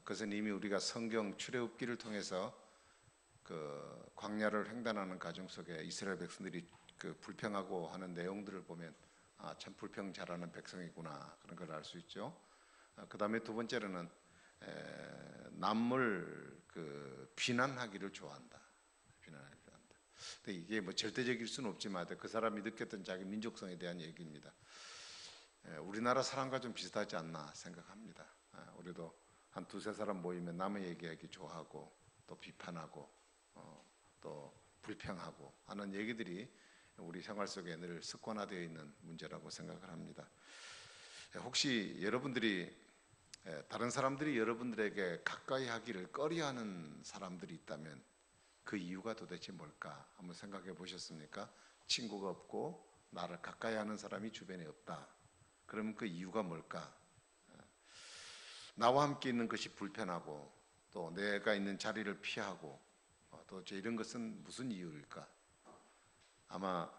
그것은 이미 우리가 성경 출애굽기를 통해서 그 광야를 횡단하는 과정 속에 이스라엘 백성들이 그 불평하고 하는 내용들을 보면 참 불평 잘하는 백성이구나 그런 걸 알 수 있죠. 그 다음에 두 번째로는 남을 그 비난하기를 좋아한다. 비난하기를 좋아한다. 근데 이게 뭐 절대적일 수는 없지만 그 사람이 느꼈던 자기 민족성에 대한 얘기입니다. 우리나라 사람과 좀 비슷하지 않나 생각합니다. 우리도 한 두세 사람 모이면 남의 얘기하기 좋아하고 또 비판하고 또 불평하고 하는 얘기들이 우리 생활 속에 늘 습관화되어 있는 문제라고 생각을 합니다. 혹시 여러분들이 다른 사람들이 여러분들에게 가까이 하기를 꺼려하는 사람들이 있다면 그 이유가 도대체 뭘까 한번 생각해 보셨습니까? 친구가 없고 나를 가까이 하는 사람이 주변에 없다. 그러면 그 이유가 뭘까? 나와 함께 있는 것이 불편하고 또 내가 있는 자리를 피하고 도대체 이런 것은 무슨 이유일까? 아마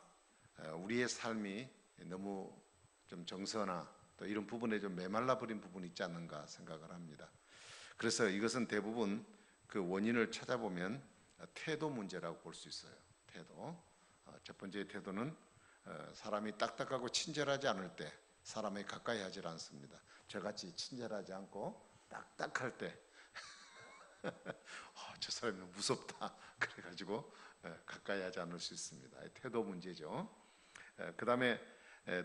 우리의 삶이 너무 좀 정서나 또 이런 부분에 좀 메말라 버린 부분이 있지 않는가 생각을 합니다. 그래서 이것은 대부분 그 원인을 찾아보면 태도 문제라고 볼 수 있어요. 태도. 첫 번째 태도는 사람이 딱딱하고 친절하지 않을 때 사람에 가까이 하질 않습니다. 저같이 친절하지 않고 딱딱할 때 저 사람이 무섭다 그래가지고 가까이 하지 않을 수 있습니다. 태도 문제죠. 그 다음에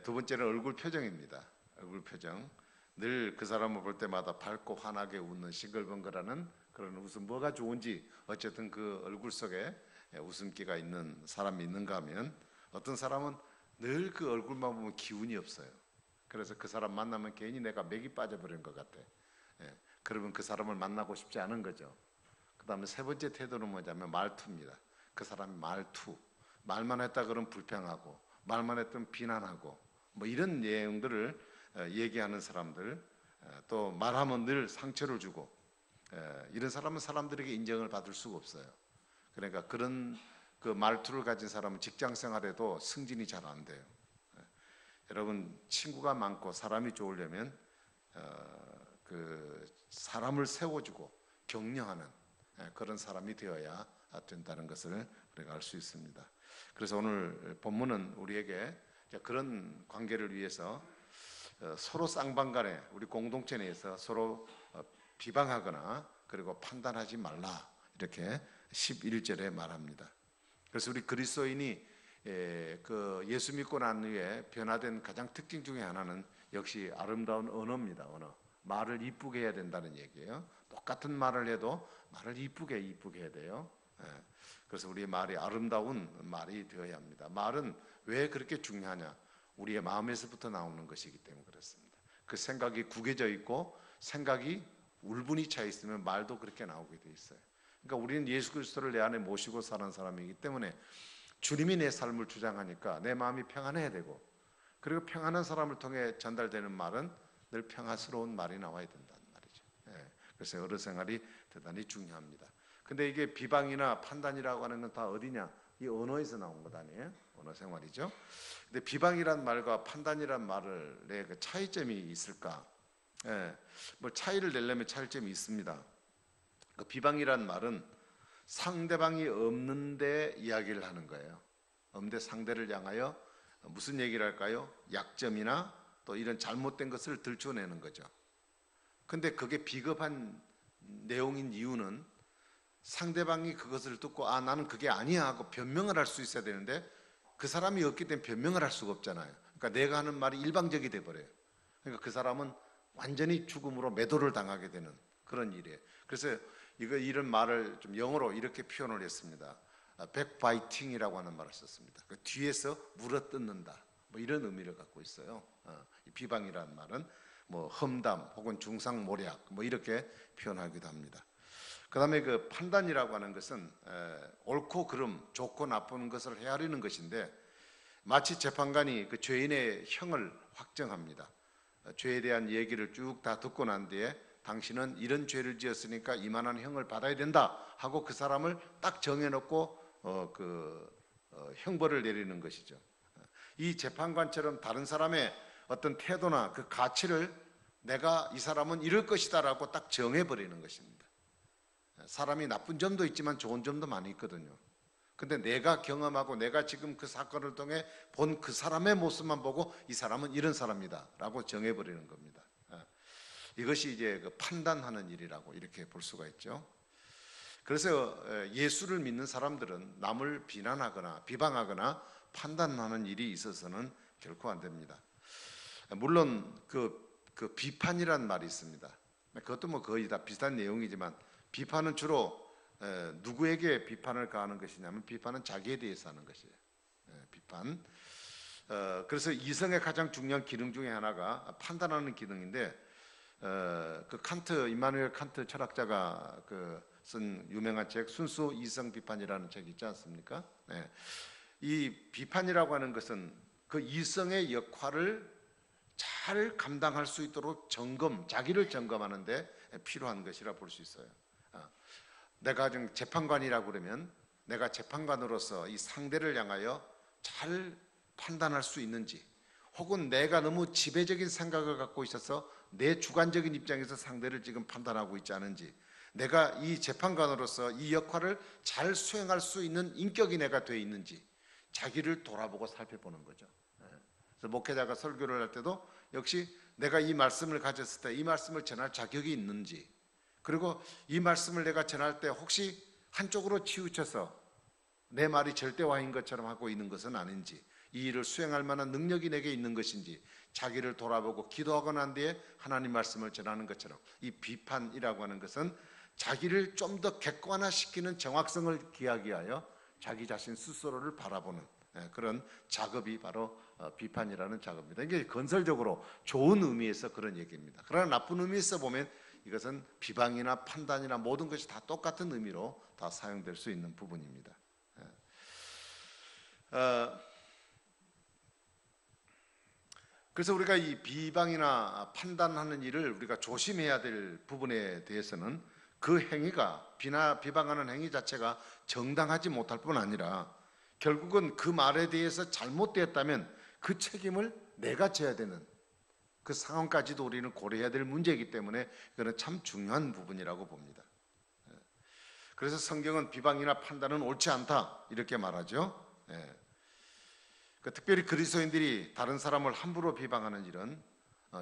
두 번째는 얼굴 표정입니다. 얼굴 표정. 늘 그 사람을 볼 때마다 밝고 환하게 웃는 싱글벙글하는 그런 웃음, 뭐가 좋은지 어쨌든 그 얼굴 속에 웃음기가 있는 사람이 있는가 하면 어떤 사람은 늘 그 얼굴만 보면 기운이 없어요. 그래서 그 사람 만나면 괜히 내가 맥이 빠져버린 것 같아. 그러면 그 사람을 만나고 싶지 않은 거죠. 그 다음에 세 번째 태도는 뭐냐면 말투입니다. 그 사람의 말투. 말만 했다 그러면 불평하고 말만 했던 비난하고 뭐 이런 내용들을 얘기하는 사람들, 또 말하면 늘 상처를 주고 이런 사람은 사람들에게 인정을 받을 수가 없어요. 그러니까 그런 그 말투를 가진 사람은 직장 생활에도 승진이 잘 안 돼요. 여러분 친구가 많고 사람이 좋으려면 그 사람을 세워주고 격려하는 그런 사람이 되어야 된다는 것을 우리가 알 수 있습니다. 그래서 오늘 본문은 우리에게 그런 관계를 위해서 서로 쌍방간에 우리 공동체 내에서 서로 비방하거나 그리고 판단하지 말라 이렇게 11절에 말합니다. 그래서 우리 그리스도인이 그 예수 믿고 난 후에 변화된 가장 특징 중에 하나는 역시 아름다운 언어입니다. 언어. 말을 이쁘게 해야 된다는 얘기예요. 똑같은 말을 해도 말을 이쁘게 해야 돼요. 그래서 우리의 말이 아름다운 말이 되어야 합니다. 말은 왜 그렇게 중요하냐? 우리의 마음에서부터 나오는 것이기 때문에 그렇습니다. 그 생각이 구겨져 있고 생각이 울분이 차 있으면 말도 그렇게 나오게 돼 있어요. 그러니까 우리는 예수 그리스도를 내 안에 모시고 사는 사람이기 때문에 주님이 내 삶을 주장하니까 내 마음이 평안해야 되고 그리고 평안한 사람을 통해 전달되는 말은 늘 평화스러운 말이 나와야 된다는 말이죠. 그래서 여러 생활이 대단히 중요합니다. 근데 이게 비방이나 판단이라고 하는 건 다 어디냐? 이 언어에서 나온 것 아니에요? 언어 생활이죠. 근데 비방이란 말과 판단이란 말을 내 그 차이점이 있을까? 뭐 차이를 내려면 차이점이 있습니다. 그 비방이란 말은 상대방이 없는데 이야기를 하는 거예요. 없는데 상대를 향하여 무슨 얘기를 할까요? 약점이나 또 이런 잘못된 것을 들춰내는 거죠. 근데 그게 비겁한 내용인 이유는 상대방이 그것을 듣고 나는 그게 아니야 하고 변명을 할 수 있어야 되는데 그 사람이 없기 때문에 변명을 할 수가 없잖아요. 그러니까 내가 하는 말이 일방적이 돼버려요. 그러니까 그 사람은 완전히 죽음으로 매도를 당하게 되는 그런 일이에요. 그래서 이런 말을 좀 영어로 이렇게 표현을 했습니다. 백바이팅이라고 하는 말을 썼습니다. 그 뒤에서 물어뜯는다. 뭐 이런 의미를 갖고 있어요. 이 비방이라는 말은 뭐 험담 혹은 중상모략 뭐 이렇게 표현하기도 합니다. 그 다음에 그 판단이라고 하는 것은 옳고 그름, 좋고 나쁜 것을 헤아리는 것인데 마치 재판관이 그 죄인의 형을 확정합니다. 죄에 대한 얘기를 쭉 다 듣고 난 뒤에 당신은 이런 죄를 지었으니까 이만한 형을 받아야 된다 하고 그 사람을 딱 정해놓고 형벌을 내리는 것이죠. 이 재판관처럼 다른 사람의 어떤 태도나 그 가치를 내가 이 사람은 이럴 것이다라고 딱 정해버리는 것입니다. 사람이 나쁜 점도 있지만 좋은 점도 많이 있거든요. 근데 내가 경험하고 내가 지금 그 사건을 통해 본 그 사람의 모습만 보고 이 사람은 이런 사람이다 라고 정해버리는 겁니다. 이것이 이제 그 판단하는 일이라고 이렇게 볼 수가 있죠. 그래서 예수를 믿는 사람들은 남을 비난하거나 비방하거나 판단하는 일이 있어서는 결코 안 됩니다. 물론 그 비판이란 말이 있습니다. 그것도 뭐 거의 다 비슷한 내용이지만 비판은 주로 누구에게 비판을 가하는 것이냐면 비판은 자기에 대해서 하는 것이에요. 비판. 그래서 이성의 가장 중요한 기능 중에 하나가 판단하는 기능인데 그 칸트 임마누엘 칸트 철학자가 쓴 유명한 책 순수 이성 비판이라는 책이 있지 않습니까? 이 비판이라고 하는 것은 그 이성의 역할을 잘 감당할 수 있도록 자기를 점검하는데 필요한 것이라 볼 수 있어요. 내가 지금 재판관이라고 그러면 내가 재판관으로서 이 상대를 향하여 잘 판단할 수 있는지, 혹은 내가 너무 지배적인 생각을 갖고 있어서 내 주관적인 입장에서 상대를 지금 판단하고 있지 않은지, 내가 이 재판관으로서 이 역할을 잘 수행할 수 있는 인격이 내가 돼 있는지 자기를 돌아보고 살펴보는 거죠. 그래서 목회자가 설교를 할 때도 역시 내가 이 말씀을 가졌을 때 이 말씀을 전할 자격이 있는지, 그리고 이 말씀을 내가 전할 때 혹시 한쪽으로 치우쳐서 내 말이 절대화인 것처럼 하고 있는 것은 아닌지, 이 일을 수행할 만한 능력이 내게 있는 것인지 자기를 돌아보고 기도하고 난 뒤에 하나님 말씀을 전하는 것처럼, 이 비판이라고 하는 것은 자기를 좀 더 객관화시키는 정확성을 기하기하여 자기 자신 스스로를 바라보는 그런 작업이 바로 비판이라는 작업입니다. 이게 건설적으로 좋은 의미에서 그런 얘기입니다. 그러나 나쁜 의미에서 보면 이것은 비방이나 판단이나 모든 것이 다 똑같은 의미로 다 사용될 수 있는 부분입니다. 그래서 우리가 이 비방이나 판단하는 일을 우리가 조심해야 될 부분에 대해서는 그 행위가 비방하는 행위 자체가 정당하지 못할 뿐 아니라 결국은 그 말에 대해서 잘못되었다면 그 책임을 내가 져야 되는 그 상황까지도 우리는 고려해야 될 문제이기 때문에 이거는 참 중요한 부분이라고 봅니다. 그래서 성경은 비방이나 판단은 옳지 않다 이렇게 말하죠. 특별히 그리스도인들이 다른 사람을 함부로 비방하는 일은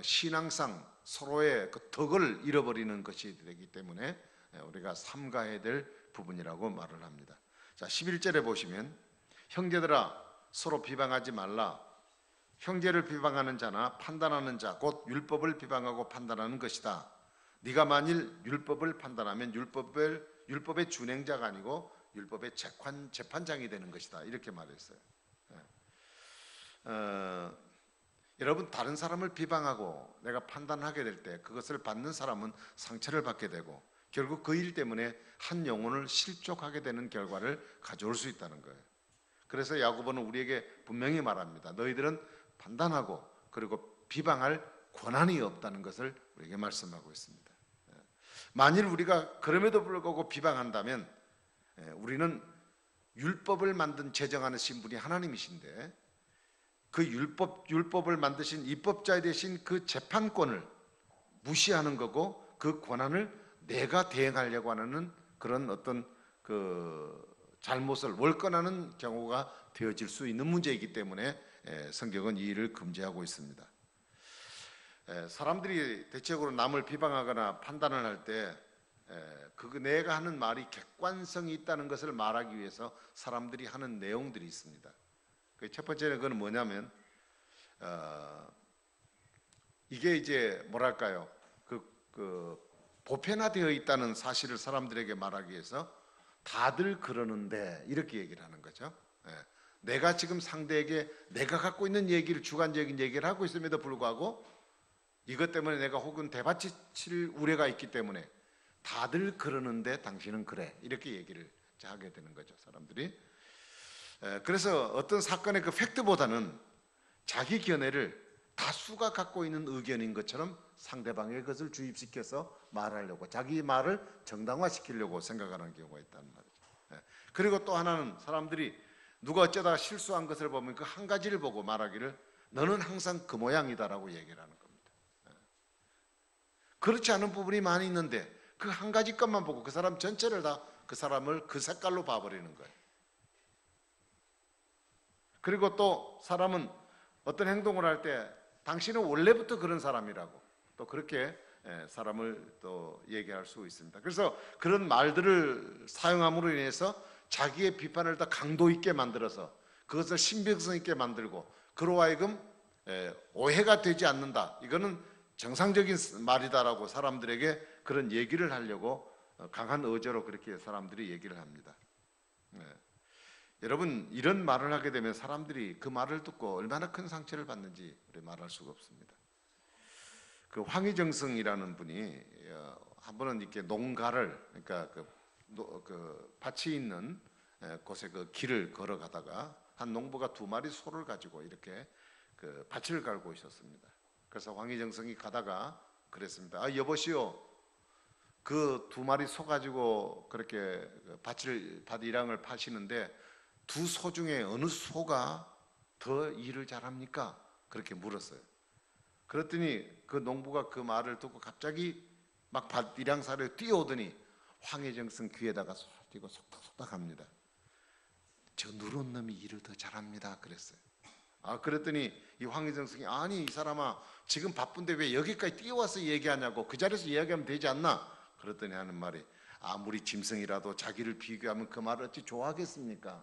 신앙상 서로의 그 덕을 잃어버리는 것이 되기 때문에 우리가 삼가해야 될 부분이라고 말을 합니다. 자, 11절에 보시면 형제들아 서로 비방하지 말라. 형제를 비방하는 자나 판단하는 자 곧 율법을 비방하고 판단하는 것이다. 네가 만일 율법을 판단하면 율법의 준행자가 아니고 율법의 재판장이 되는 것이다. 이렇게 말했어요. 여러분, 다른 사람을 비방하고 내가 판단하게 될 때 그것을 받는 사람은 상처를 받게 되고 결국 그 일 때문에 한 영혼을 실족하게 되는 결과를 가져올 수 있다는 거예요. 그래서 야고보는 우리에게 분명히 말합니다. 너희들은 판단하고 그리고 비방할 권한이 없다는 것을 우리에게 말씀하고 있습니다. 만일 우리가 그럼에도 불구하고 비방한다면 우리는 율법을 만든 제정하신 분이 하나님이신데 그 율법을 만드신 입법자 되신 그 재판권을 무시하는 거고 그 권한을 내가 대행하려고 하는 그런 어떤 그 잘못을 월권하는 경우가 되어질 수 있는 문제이기 때문에 성경은 이 일을 금지하고 있습니다. 사람들이 대체적으로 남을 비방하거나 판단을 할 때 내가 하는 말이 객관성이 있다는 것을 말하기 위해서 사람들이 하는 내용들이 있습니다. 첫 번째는 그건 뭐냐면 이게 이제 뭐랄까요, 보편화되어 있다는 사실을 사람들에게 말하기 위해서 다들 그러는데 이렇게 얘기를 하는 거죠. 내가 지금 상대에게 내가 갖고 있는 얘기를 주관적인 얘기를 하고 있음에도 불구하고 이것 때문에 내가 혹은 대받칠 우려가 있기 때문에 다들 그러는데 당신은 그래 이렇게 얘기를 하게 되는 거죠, 사람들이. 그래서 어떤 사건의 그 팩트보다는 자기 견해를 다수가 갖고 있는 의견인 것처럼 상대방의 것을 주입시켜서 말하려고 자기 말을 정당화시키려고 생각하는 경우가 있다는 말이죠. 그리고 또 하나는 사람들이 누가 어쩌다가 실수한 것을 보면 그 한 가지를 보고 말하기를 너는 항상 그 모양이다라고 얘기를 하는 겁니다. 그렇지 않은 부분이 많이 있는데 그 한 가지 것만 보고 그 사람 전체를 다 그 사람을 그 색깔로 봐버리는 거예요. 그리고 또 사람은 어떤 행동을 할 때 당신은 원래부터 그런 사람이라고 또 그렇게 사람을 또 얘기할 수 있습니다. 그래서 그런 말들을 사용함으로 인해서 자기의 비판을 더 강도 있게 만들어서 그것을 신빙성 있게 만들고 그로 하여금 오해가 되지 않는다. 이거는 정상적인 말이다라고 사람들에게 그런 얘기를 하려고 강한 의지로 그렇게 사람들이 얘기를 합니다. 여러분, 이런 말을 하게 되면 사람들이 그 말을 듣고 얼마나 큰 상처를 받는지 말할 수가 없습니다. 그 황희정성이라는 분이 한 번은 이렇게 농가를, 그러니까 그 밭이 있는 곳에 그 길을 걸어가다가 한 농부가 2마리 소를 가지고 이렇게 그 밭을 갈고 있었습니다. 그래서 황희정성이 가다가 그랬습니다. 아, 여보시오, 그 2마리 소 가지고 그렇게 밭 일항을 파시는데 2 소 중에 어느 소가 더 일을 잘합니까? 그렇게 물었어요. 그랬더니 그 농부가 그 말을 듣고 갑자기 막 밭 일항 사료에 뛰어오더니 황혜정성 귀에다가 쏘고 속닥속닥 합니다. 저 누런 놈이 일을 더 잘합니다. 그랬어요. 아, 그랬더니 이 황혜정성이 아니 이 사람아 지금 바쁜데 왜 여기까지 뛰어와서 얘기하냐고 그 자리에서 이야기하면 되지 않나? 그랬더니 하는 말이 아무리 짐승이라도 자기를 비교하면 그 말을 어찌 좋아하겠습니까?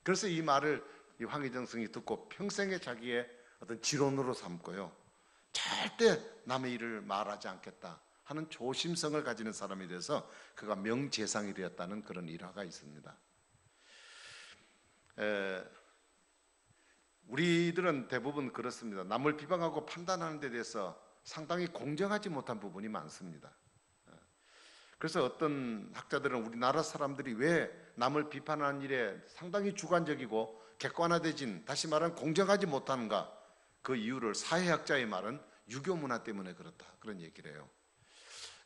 그래서 이 말을 이 황희정성이 듣고 평생에 자기의 어떤 지론으로 삼고요. 절대 남의 일을 말하지 않겠다 하는 조심성을 가지는 사람이 돼서 그가 명재상이 되었다는 그런 일화가 있습니다. 우리들은 대부분 그렇습니다. 남을 비방하고 판단하는 데 대해서 상당히 공정하지 못한 부분이 많습니다. 그래서 어떤 학자들은 우리나라 사람들이 왜 남을 비판하는 일에 상당히 주관적이고 객관화되진, 다시 말하면 공정하지 못하는가, 그 이유를 사회학자의 말은 유교 문화 때문에 그렇다, 그런 얘기를 해요.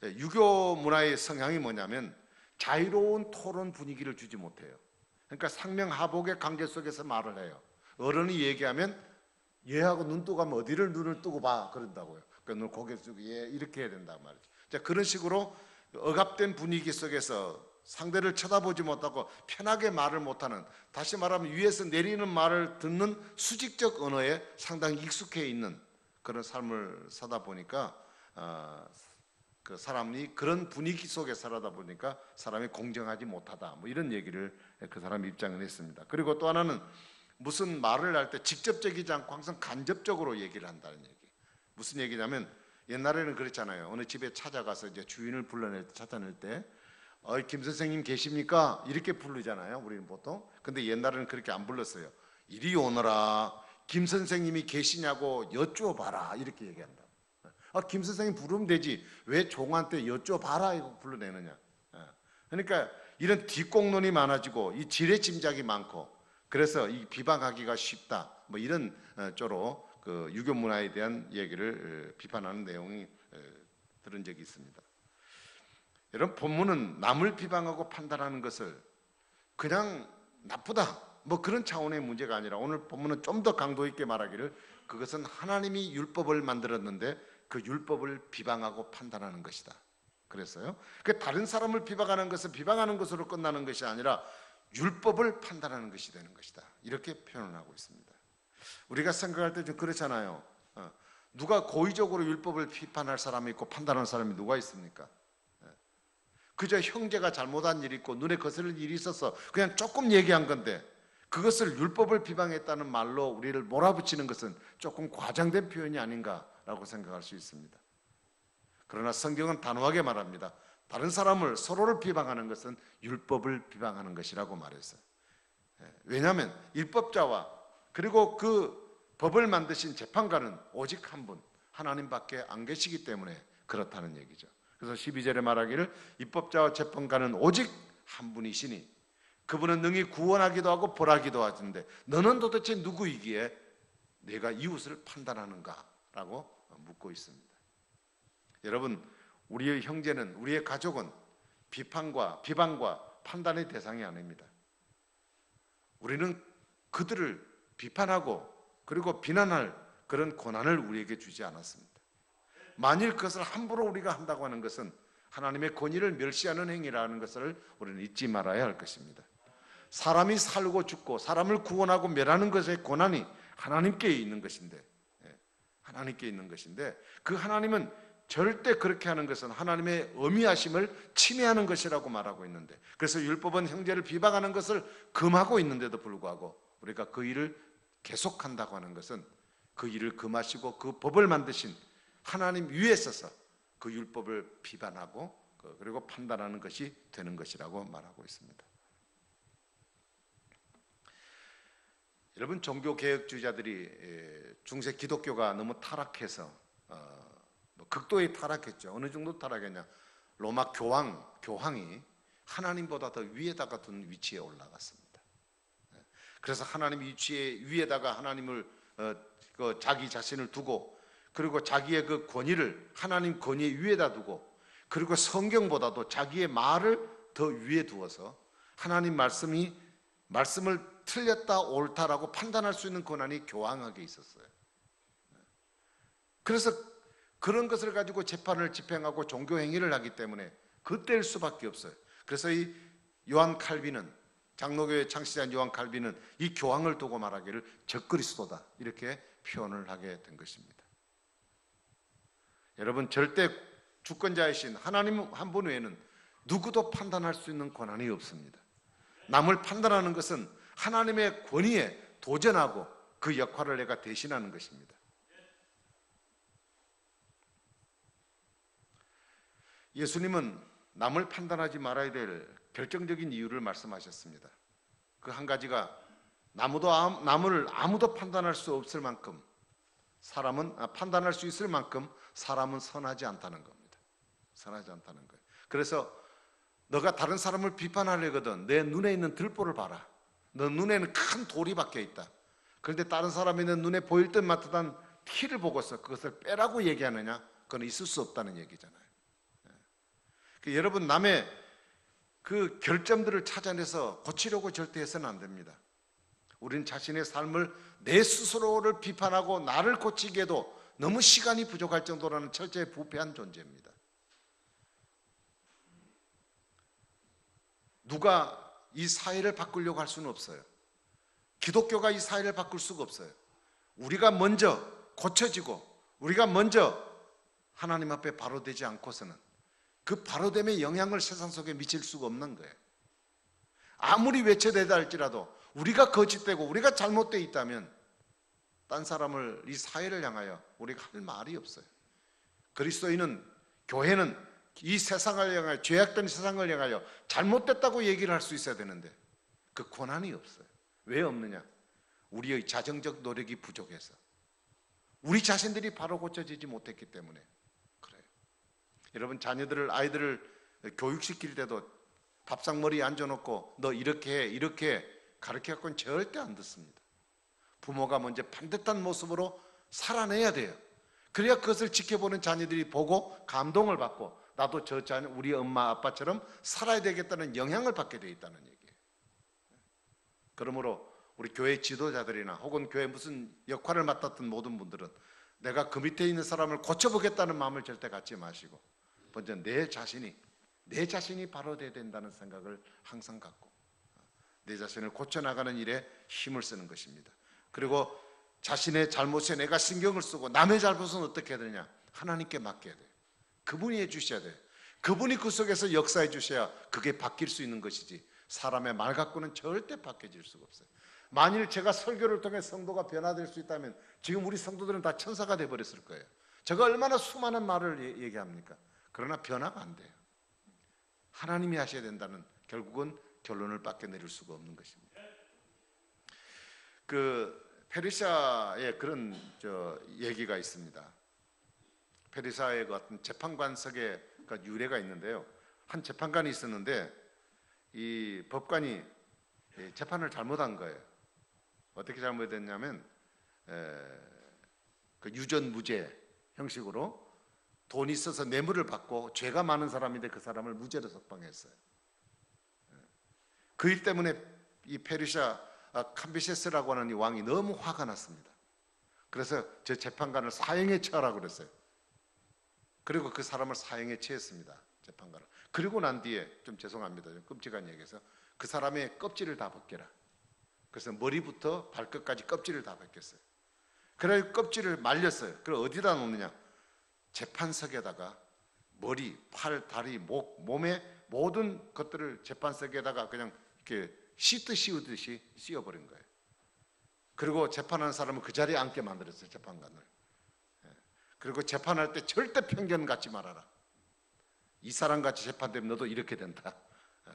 유교 문화의 성향이 뭐냐면 자유로운 토론 분위기를 주지 못해요. 그러니까 상명하복의 관계 속에서 말을 해요. 어른이 얘기하면 얘하고 눈 뜨고 하면 어디를 눈을 뜨고 봐 그런다고요. 그러니까 눈 고개 숙이고 얘 이렇게 해야 된단 말이죠. 자, 그런 식으로 억압된 분위기 속에서 상대를 쳐다보지 못하고 편하게 말을 못하는, 다시 말하면 위에서 내리는 말을 듣는 수직적 언어에 상당히 익숙해 있는 그런 삶을 사다 보니까 그 사람이 그런 분위기 속에 살아다 보니까 사람이 공정하지 못하다, 뭐 이런 얘기를 그 사람 입장을 했습니다. 그리고 또 하나는 무슨 말을 할 때 직접적이지 않고 항상 간접적으로 얘기를 한다는 얘기. 무슨 얘기냐면 옛날에는 그랬잖아요. 어느 집에 찾아가서 이제 주인을 찾아낼 때 김 선생님 계십니까? 이렇게 부르잖아요. 우리는 보통. 근데 옛날에는 그렇게 안 불렀어요. 이리 오너라. 김 선생님이 계시냐고 여쭤봐라. 이렇게 얘기한다. 김 선생님 부르면 되지. 왜 종한테 여쭤봐라 이거 불러내느냐. 그러니까 이런 뒷공론이 많아지고 이 지레짐작이 많고 그래서 이 비방하기가 쉽다. 뭐 이런 쪽으로 그 유교 문화에 대한 얘기를 비판하는 내용이 들은 적이 있습니다. 여러분, 본문은 남을 비방하고 판단하는 것을 그냥 나쁘다 뭐 그런 차원의 문제가 아니라 오늘 본문은 좀 더 강도 있게 말하기를 그것은 하나님이 율법을 만들었는데 그 율법을 비방하고 판단하는 것이다. 그랬어요. 그 다른 사람을 비방하는 것은 비방하는 것으로 끝나는 것이 아니라 율법을 판단하는 것이 되는 것이다. 이렇게 표현을 하고 있습니다. 우리가 생각할 때 좀 그렇잖아요. 누가 고의적으로 율법을 비판할 사람이 있고 판단하는 사람이 누가 있습니까? 그저 형제가 잘못한 일이 있고 눈에 거슬릴 일이 있어서 그냥 조금 얘기한 건데 그것을 율법을 비방했다는 말로 우리를 몰아붙이는 것은 조금 과장된 표현이 아닌가라고 생각할 수 있습니다. 그러나 성경은 단호하게 말합니다. 다른 사람을, 서로를 비방하는 것은 율법을 비방하는 것이라고 말했어요. 왜냐하면 율법자와 그리고 그 법을 만드신 재판관은 오직 한 분, 하나님밖에 안 계시기 때문에 그렇다는 얘기죠. 그래서 12절에 말하기를 율법자와 재판관은 오직 한 분이시니 그분은 능히 구원하기도 하고 벌하기도 하는데 너는 도대체 누구이기에 내가 이웃을 판단하는가? 라고 묻고 있습니다. 여러분, 우리의 형제는, 우리의 가족은 비방과 판단의 대상이 아닙니다. 우리는 그들을 비판하고 그리고 비난할 그런 권한을 우리에게 주지 않았습니다. 만일 그것을 함부로 우리가 한다고 하는 것은 하나님의 권위를 멸시하는 행위라는 것을 우리는 잊지 말아야 할 것입니다. 사람이 살고 죽고 사람을 구원하고 멸하는 것의 권한이 하나님께 있는 것인데, 하나님께 있는 것인데, 그 하나님은 절대 그렇게 하는 것은 하나님의 엄위하심을 침해하는 것이라고 말하고 있는데, 그래서 율법은 형제를 비방하는 것을 금하고 있는데도 불구하고 우리가 그 일을 계속한다고 하는 것은 그 일을 금하시고 그 법을 만드신 하나님 위에 서서 그 율법을 비판하고 그리고 판단하는 것이 되는 것이라고 말하고 있습니다. 여러분, 종교개혁주의자들이 중세 기독교가 너무 타락해서 극도의 타락했죠. 어느 정도 타락했냐? 로마 교황이 하나님보다 더 위에다가 둔 위치에 올라갔습니다. 그래서 하나님 위에다가 하나님을 자기 자신을 두고, 그리고 자기의 그 권위를 하나님 권위 위에다 두고, 그리고 성경보다도 자기의 말을 더 위에 두어서 하나님 말씀을 틀렸다 옳다라고 판단할 수 있는 권한이 교황에게 있었어요. 그래서 그런 것을 가지고 재판을 집행하고 종교 행위를 하기 때문에 그때일 수밖에 없어요. 그래서 이 요한 칼빈은, 장로교의 창시자인 요한 칼빈은 이 교황을 두고 말하기를 적그리스도다 이렇게 표현을 하게 된 것입니다. 여러분, 절대 주권자이신 하나님 한 분 외에는 누구도 판단할 수 있는 권한이 없습니다. 남을 판단하는 것은 하나님의 권위에 도전하고 그 역할을 내가 대신하는 것입니다. 예수님은 남을 판단하지 말아야 될 결정적인 이유를 말씀하셨습니다. 그 한 가지가 남을 아무도 판단할 수 없을 만큼 판단할 수 있을 만큼 사람은 선하지 않다는 겁니다. 선하지 않다는 거예요. 그래서 너가 다른 사람을 비판하려거든 내 눈에 있는 들보를 봐라. 너 눈에는 큰 돌이 박혀 있다. 그런데 다른 사람이 는 눈에 보일 듯 마듯한 티를 보고서 그것을 빼라고 얘기하느냐? 그건 있을 수 없다는 얘기잖아요. 여러분, 남의 그 결점들을 찾아내서 고치려고 절대 해서는 안 됩니다. 우리는 자신의 삶을 내 스스로를 비판하고 나를 고치기에도 너무 시간이 부족할 정도라는 철저히 부패한 존재입니다. 누가 이 사회를 바꾸려고 할 수는 없어요. 기독교가 이 사회를 바꿀 수가 없어요. 우리가 먼저 고쳐지고 우리가 먼저 하나님 앞에 바로 되지 않고서는 그 바로됨의 영향을 세상 속에 미칠 수가 없는 거예요. 아무리 외쳐대다 할지라도 우리가 거짓되고 우리가 잘못되어 있다면 딴 사람을, 이 사회를 향하여 우리가 할 말이 없어요. 그리스도인은, 교회는 이 세상을 향하여, 죄악된 세상을 향하여 잘못됐다고 얘기를 할 수 있어야 되는데 그 권한이 없어요. 왜 없느냐? 우리의 자정적 노력이 부족해서, 우리 자신들이 바로 고쳐지지 못했기 때문에 그래요. 여러분, 아이들을 교육시킬 때도 밥상머리에 앉아놓고 너 이렇게 해, 이렇게 가르쳐갖고는 절대 안 듣습니다. 부모가 먼저 반듯한 모습으로 살아내야 돼요. 그래야 그것을 지켜보는 자녀들이 보고 감동을 받고 나도 우리 엄마 아빠처럼 살아야 되겠다는 영향을 받게 돼 있다는 얘기예요. 그러므로 우리 교회 지도자들이나 혹은 교회 무슨 역할을 맡았던 모든 분들은 내가 그 밑에 있는 사람을 고쳐보겠다는 마음을 절대 갖지 마시고 먼저 내 자신이 바로 돼야 된다는 생각을 항상 갖고 내 자신을 고쳐나가는 일에 힘을 쓰는 것입니다. 그리고 자신의 잘못에 내가 신경을 쓰고 남의 잘못은 어떻게 해야 되냐? 하나님께 맡겨야 돼요. 그분이 해주셔야 돼요. 그분이 그 속에서 역사해 주셔야 그게 바뀔 수 있는 것이지 사람의 말 갖고는 절대 바뀌어질 수가 없어요. 만일 제가 설교를 통해 성도가 변화될 수 있다면 지금 우리 성도들은 다 천사가 돼버렸을 거예요. 제가 얼마나 수많은 말을 얘기합니까? 그러나 변화가 안 돼요. 하나님이 하셔야 된다는 결국은 결론을 밖에 내릴 수가 없는 것입니다. 페르시아에 그런 얘기가 있습니다. 페르시아의 같은 재판관석에 유래가 있는데요. 한 재판관이 있었는데 이 법관이 재판을 잘못한 거예요. 어떻게 잘못했냐면 유전무죄 형식으로 돈 있어서 뇌물을 받고 죄가 많은 사람인데 그 사람을 무죄로 석방했어요. 그 일 때문에 이 페르시아 캄비세스라고 하는 이 왕이 너무 화가 났습니다. 그래서 저 재판관을 사형에 처하라고 그랬어요. 그리고 그 사람을 사형에 처했습니다. 재판관은. 그리고 난 뒤에 좀 죄송합니다. 좀 끔찍한 얘기해서 그 사람의 껍질을 다 벗겨라. 그래서 머리부터 발끝까지 껍질을 다 벗겼어요. 그래 껍질을 말렸어요. 그걸 어디다 놓느냐? 재판석에다가 머리, 팔, 다리, 목, 몸의 모든 것들을 재판석에다가 그냥 이렇게 시트 씌우듯이 씌워버린 거예요. 그리고 재판하는 사람은 그 자리에 앉게 만들었어요. 재판관을. 그리고 재판할 때 절대 편견 갖지 말아라. 이 사람같이 재판되면 너도 이렇게 된다.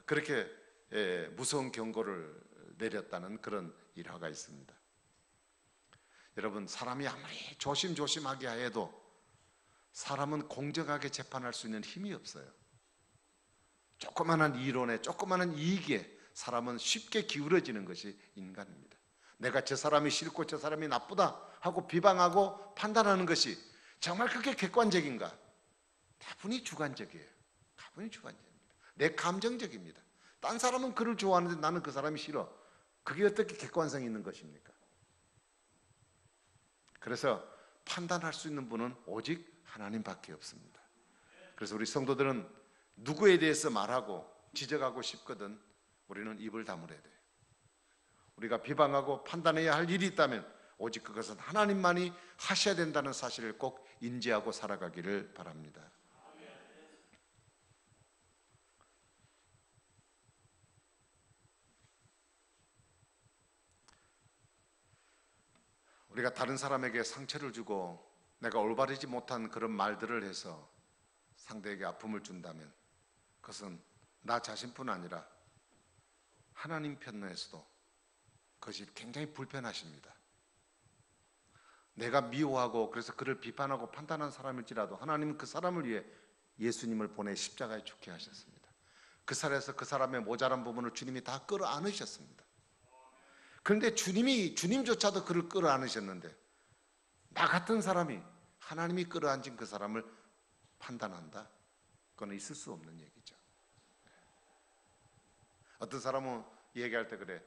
그렇게 무서운 경고를 내렸다는 그런 일화가 있습니다. 여러분, 사람이 아무리 조심조심하게 해도 사람은 공정하게 재판할 수 있는 힘이 없어요. 조그마한 이론에, 조그마한 이익에 사람은 쉽게 기울어지는 것이 인간입니다. 내가 저 사람이 싫고 저 사람이 나쁘다 하고 비방하고 판단하는 것이 정말 그게 객관적인가? 다분히 주관적이에요. 다분히 주관적입니다. 내 감정적입니다. 딴 사람은 그를 좋아하는데 나는 그 사람이 싫어. 그게 어떻게 객관성이 있는 것입니까? 그래서 판단할 수 있는 분은 오직 하나님밖에 없습니다. 그래서 우리 성도들은 누구에 대해서 말하고 지적하고 싶거든 우리는 입을 다물어야 돼요. 우리가 비방하고 판단해야 할 일이 있다면 오직 그것은 하나님만이 하셔야 된다는 사실을 꼭 인지하고 살아가기를 바랍니다. 우리가 다른 사람에게 상처를 주고 내가 올바르지 못한 그런 말들을 해서 상대에게 아픔을 준다면 그것은 나 자신뿐 아니라 하나님 편에서도 그것이 굉장히 불편하십니다. 내가 미워하고 그래서 그를 비판하고 판단한 사람일지라도 하나님은 그 사람을 위해 예수님을 보내 십자가에 죽게 하셨습니다. 그 살에서 그 사람의 모자란 부분을 주님이 다 끌어안으셨습니다. 그런데 주님조차도 그를 끌어안으셨는데 나 같은 사람이 하나님이 끌어안진 그 사람을 판단한다? 그건 있을 수 없는 얘기죠. 어떤 사람은 얘기할 때 그래.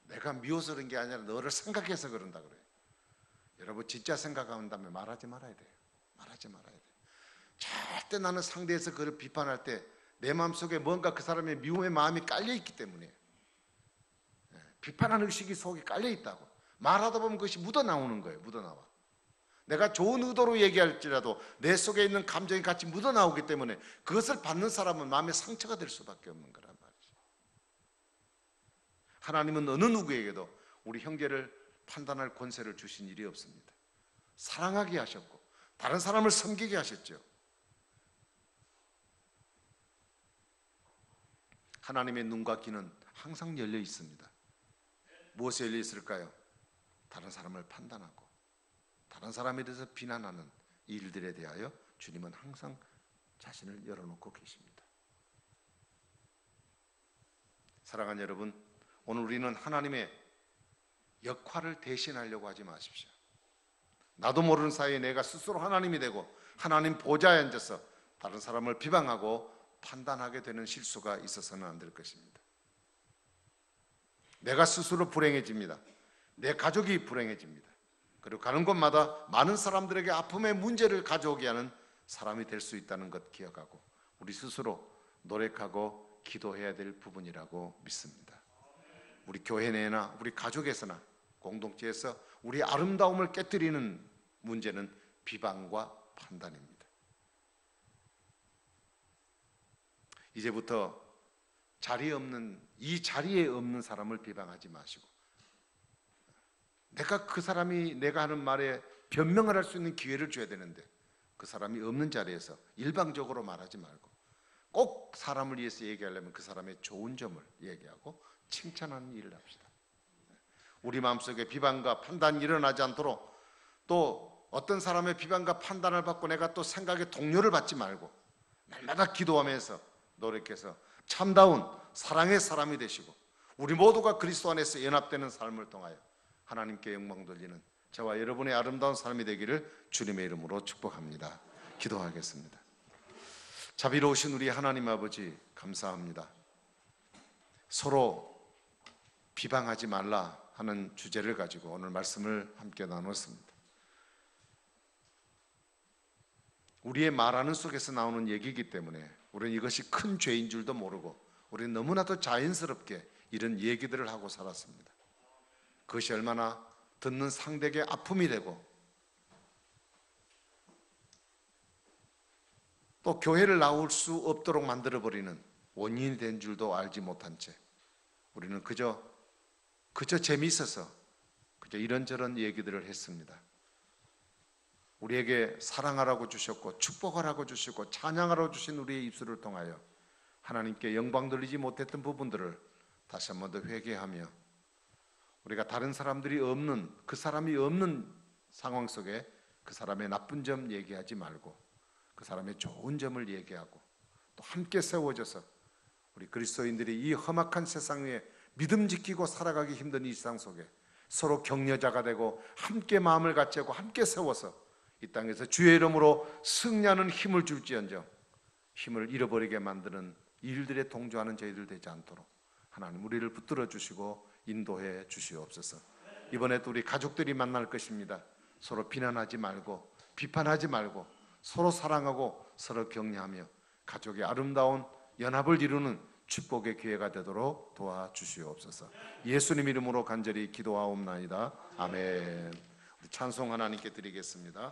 내가 미워서 그런 게 아니라 너를 생각해서 그런다 그래. 여러분 진짜 생각한다면 말하지 말아야 돼요. 말하지 말아야 돼요. 절대 나는 상대에서 그를 비판할 때 내 마음속에 뭔가 그 사람의 미움의 마음이 깔려있기 때문에 비판하는 의식이 속에 깔려있다고. 말하다 보면 그것이 묻어나오는 거예요. 묻어나와. 내가 좋은 의도로 얘기할지라도 내 속에 있는 감정이 같이 묻어나오기 때문에 그것을 받는 사람은 마음에 상처가 될 수밖에 없는 거란 말이죠. 하나님은 어느 누구에게도 우리 형제를 판단할 권세를 주신 일이 없습니다. 사랑하게 하셨고 다른 사람을 섬기게 하셨죠. 하나님의 눈과 귀는 항상 열려 있습니다. 무엇에 열려 있을까요? 다른 사람을 판단하고 다른 사람에 대해서 비난하는 일들에 대하여 주님은 항상 자신을 열어놓고 계십니다. 사랑하는 여러분, 오늘 우리는 하나님의 역할을 대신하려고 하지 마십시오. 나도 모르는 사이에 내가 스스로 하나님이 되고 하나님 보좌에 앉아서 다른 사람을 비방하고 판단하게 되는 실수가 있어서는 안 될 것입니다. 내가 스스로 불행해집니다. 내 가족이 불행해집니다. 그리고 가는 곳마다 많은 사람들에게 아픔의 문제를 가져오게 하는 사람이 될 수 있다는 것 기억하고 우리 스스로 노력하고 기도해야 될 부분이라고 믿습니다. 우리 교회 내나 우리 가족에서나 공동체에서 우리 아름다움을 깨뜨리는 문제는 비방과 판단입니다. 이제부터 이 자리에 없는 사람을 비방하지 마시고 내가 그 사람이 내가 하는 말에 변명을 할 수 있는 기회를 줘야 되는데 그 사람이 없는 자리에서 일방적으로 말하지 말고 꼭 사람을 위해서 얘기하려면 그 사람의 좋은 점을 얘기하고 칭찬하는 일을 합시다. 우리 마음속에 비방과 판단이 일어나지 않도록 또 어떤 사람의 비방과 판단을 받고 내가 또 생각의 동요를 받지 말고 날마다 기도하면서 노력해서 참다운 사랑의 사람이 되시고 우리 모두가 그리스도 안에서 연합되는 삶을 통하여 하나님께 영광 돌리는 저와 여러분의 아름다운 삶이 되기를 주님의 이름으로 축복합니다. 기도하겠습니다. 자비로우신 우리 하나님 아버지 감사합니다. 서로 비방하지 말라 하는 주제를 가지고 오늘 말씀을 함께 나눴습니다. 우리의 말하는 속에서 나오는 얘기이기 때문에 우리는 이것이 큰 죄인 줄도 모르고 우리는 너무나도 자연스럽게 이런 얘기들을 하고 살았습니다. 그것이 얼마나 듣는 상대에게 아픔이 되고 또 교회를 나올 수 없도록 만들어버리는 원인이 된 줄도 알지 못한 채 우리는 그저 재미있어서 그저 이런저런 얘기들을 했습니다. 우리에게 사랑하라고 주셨고 축복하라고 주시고 찬양하라고 주신 우리의 입술을 통하여 하나님께 영광 돌리지 못했던 부분들을 다시 한 번 더 회개하며 우리가 다른 사람들이 없는, 그 사람이 없는 상황 속에 그 사람의 나쁜 점 얘기하지 말고 그 사람의 좋은 점을 얘기하고 또 함께 세워져서 우리 그리스도인들이 이 험악한 세상 위에 믿음 지키고 살아가기 힘든 이 세상 속에 서로 격려자가 되고 함께 마음을 같이 하고 함께 세워서 이 땅에서 주의 이름으로 승리하는 힘을 줄지언정 힘을 잃어버리게 만드는 일들에 동조하는 저희들 되지 않도록 하나님 우리를 붙들어 주시고 인도해 주시옵소서. 이번에도 우리 가족들이 만날 것입니다. 서로 비난하지 말고 비판하지 말고 서로 사랑하고 서로 격려하며 가족의 아름다운 연합을 이루는 축복의 기회가 되도록 도와주시옵소서. 예수님 이름으로 간절히 기도하옵나이다. 아멘. 우리 찬송 하나님께 드리겠습니다.